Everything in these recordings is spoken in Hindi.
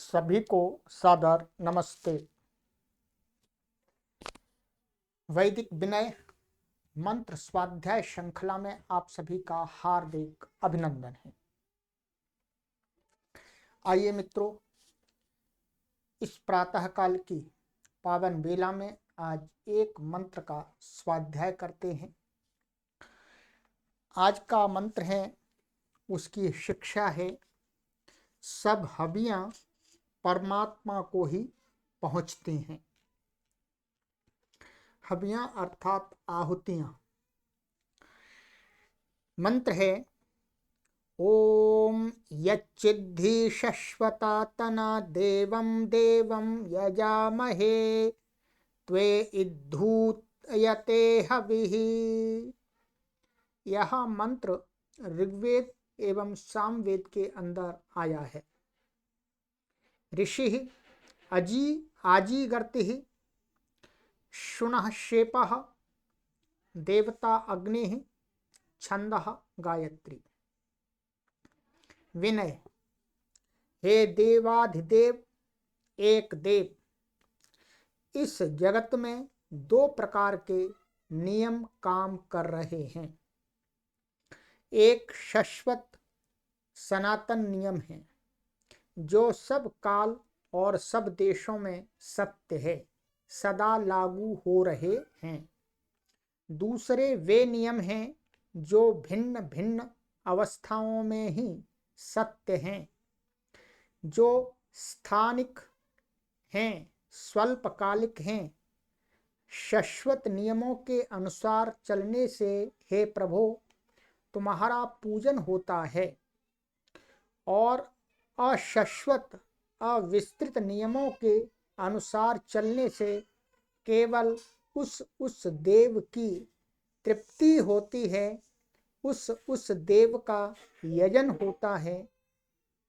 सभी को सादर नमस्ते। वैदिक विनय मंत्र स्वाध्याय श्रृंखला में आप सभी का हार्दिक अभिनंदन है। आइए मित्रों, इस प्रातःकाल की पावन बेला में आज एक मंत्र का स्वाध्याय करते हैं। आज का मंत्र है, उसकी शिक्षा है, सब हवियां परमात्मा को ही पहुंचती हैं। हवियां अर्थात आहुतियां। मंत्र है, ओम यच्चिद्धि शश्वतातना देवं देवं यजामहे त्वे इद्धूयते हविः। यह मंत्र ऋग्वेद एवं सामवेद के अंदर आया है। ऋषि आजीगर्तिः शुनः शेपः देवता अग्निः छंदः गायत्री। विनय, हे देवाधिदेव एक देव, इस जगत में दो प्रकार के नियम काम कर रहे हैं। एक शाश्वत सनातन नियम है जो सब काल और सब देशों में सत्य है, सदा लागू हो रहे हैं। दूसरे वे नियम हैं जो भिन्न भिन्न अवस्थाओं में ही सत्य हैं, जो स्थानिक हैं, स्वल्पकालिक हैं। शाश्वत नियमों के अनुसार चलने से हे प्रभु तुम्हारा पूजन होता है, और अशाश्वत अविस्तृत नियमों के अनुसार चलने से केवल उस देव की तृप्ति होती है, उस देव का यजन होता है।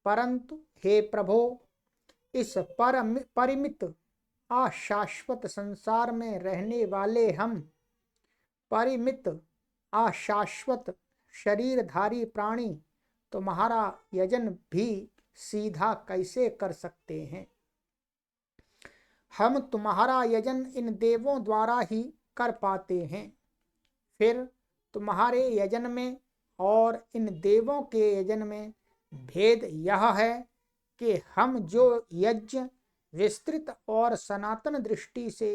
परंतु हे प्रभु, इस परिमित अशाश्वत संसार में रहने वाले हम परिमित अशाश्वत शरीरधारी प्राणी तुम्हारा यजन भी सीधा कैसे कर सकते हैं। हम तुम्हारा यजन इन देवों द्वारा ही कर पाते हैं। फिर तुम्हारे यजन में और इन देवों के यजन में भेद यह है कि हम जो यज्ञ विस्तृत और सनातन दृष्टि से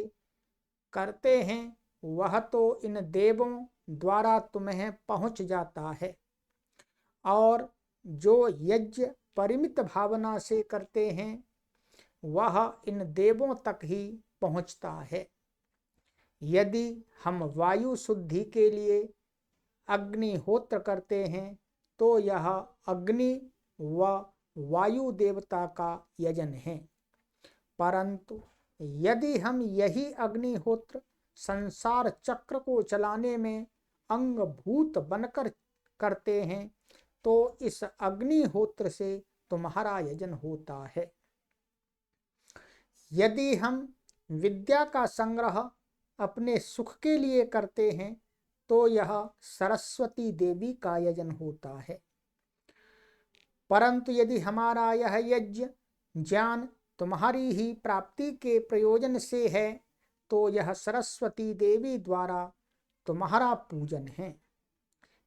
करते हैं वह तो इन देवों द्वारा तुम्हें पहुंच जाता है, और जो यज्ञ परिमित भावना से करते हैं वह इन देवों तक ही पहुंचता है। यदि हम वायु शुद्धि के लिए अग्निहोत्र करते हैं तो यह अग्नि व वायु देवता का यजन है। परंतु यदि हम यही अग्निहोत्र संसार चक्र को चलाने में अंगभूत बनकर करते हैं तो इस अग्निहोत्र से तुम्हारा यजन होता है। यदि हम विद्या का संग्रह अपने सुख के लिए करते हैं तो यह सरस्वती देवी का यजन होता है। परंतु यदि हमारा यह यज्ञ ज्ञान तुम्हारी ही प्राप्ति के प्रयोजन से है तो यह सरस्वती देवी द्वारा तुम्हारा पूजन है।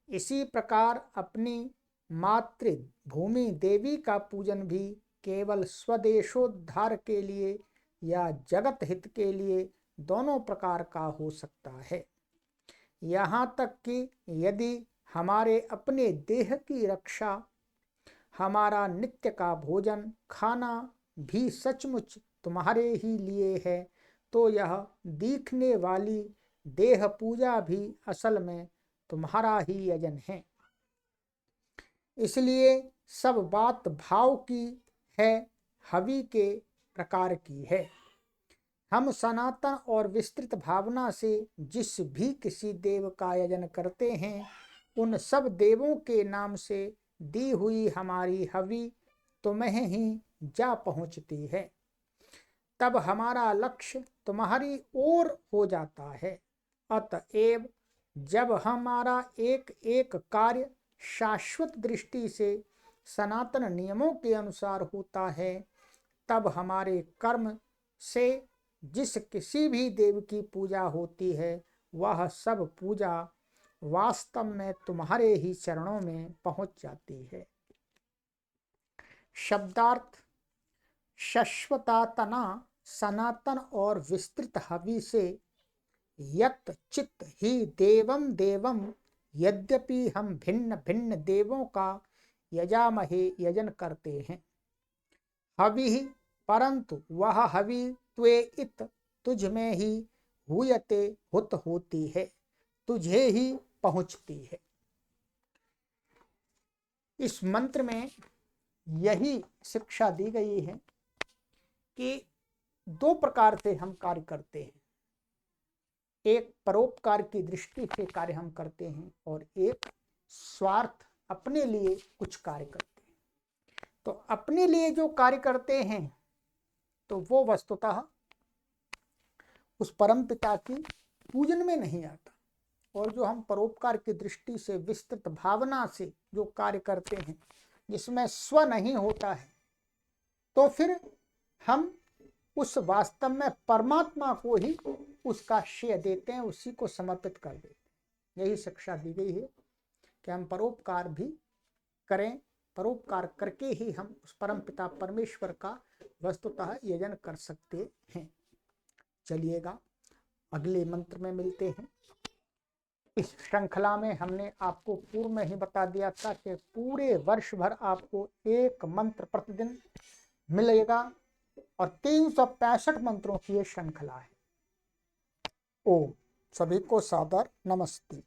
इसी प्रकार अपनी मातृभूमि देवी का पूजन भी केवल स्वदेशोद्धार के लिए या जगत हित के लिए दोनों प्रकार का हो सकता है। यहाँ तक कि यदि हमारे अपने देह की रक्षा, हमारा नित्य का भोजन खाना भी सचमुच तुम्हारे ही लिए है तो यह दिखने वाली देह पूजा भी असल में तुम्हारा ही यजन है। इसलिए सब बात भाव की है, हवि के प्रकार की है। हम सनातन और विस्तृत भावना से जिस भी किसी देव का यजन करते हैं उन सब देवों के नाम से दी हुई हमारी हवि तुम्हें ही जा पहुंचती है। तब हमारा लक्ष्य तुम्हारी ओर हो जाता है। अतएव जब हमारा एक एक कार्य शाश्वत दृष्टि से सनातन नियमों के अनुसार होता है तब हमारे कर्म से जिस किसी भी देव की पूजा होती है वह सब पूजा वास्तव में तुम्हारे ही चरणों में पहुंच जाती है। शब्दार्थ शाश्वतातना सनातन और विस्तृत हवि से यत चित्त ही देवम देवम, यद्यपि हम भिन्न भिन्न देवों का यजामहे यजन करते हैं। हवि परंतु वह हवि त्वे इत तुझ में ही हुयते हुत होती है, तुझे ही पहुंचती है। इस मंत्र में यही शिक्षा दी गई है कि दो प्रकार से हम कार्य करते हैं। एक परोपकार की दृष्टि से कार्य हम करते हैं और एक स्वार्थ अपने लिए कुछ कार्य करते हैं। तो अपने लिए जो कार्य करते हैं तो वो वस्तुतः उस परम पिता की पूजन में नहीं आता, और जो हम परोपकार की दृष्टि से विस्तृत भावना से जो कार्य करते हैं जिसमें स्व नहीं होता है, तो फिर हम उस वास्तव में परमात्मा को ही उसका श्रेय देते हैं, उसी को समर्पित कर देते हैं। यही शिक्षा दी गई है कि हम परोपकार भी करें, परोपकार करके ही हम उस परम पिता परमेश्वर का वस्तुतः यजन कर सकते हैं। चलिएगा अगले मंत्र में मिलते हैं। इस श्रृंखला में हमने आपको पूर्व में ही बता दिया था कि पूरे वर्ष भर आपको एक मंत्र प्रतिदिन मिलेगा और 365 मंत्रों की ये श्रृंखला है। ओम। सभी को सादर नमस्ते।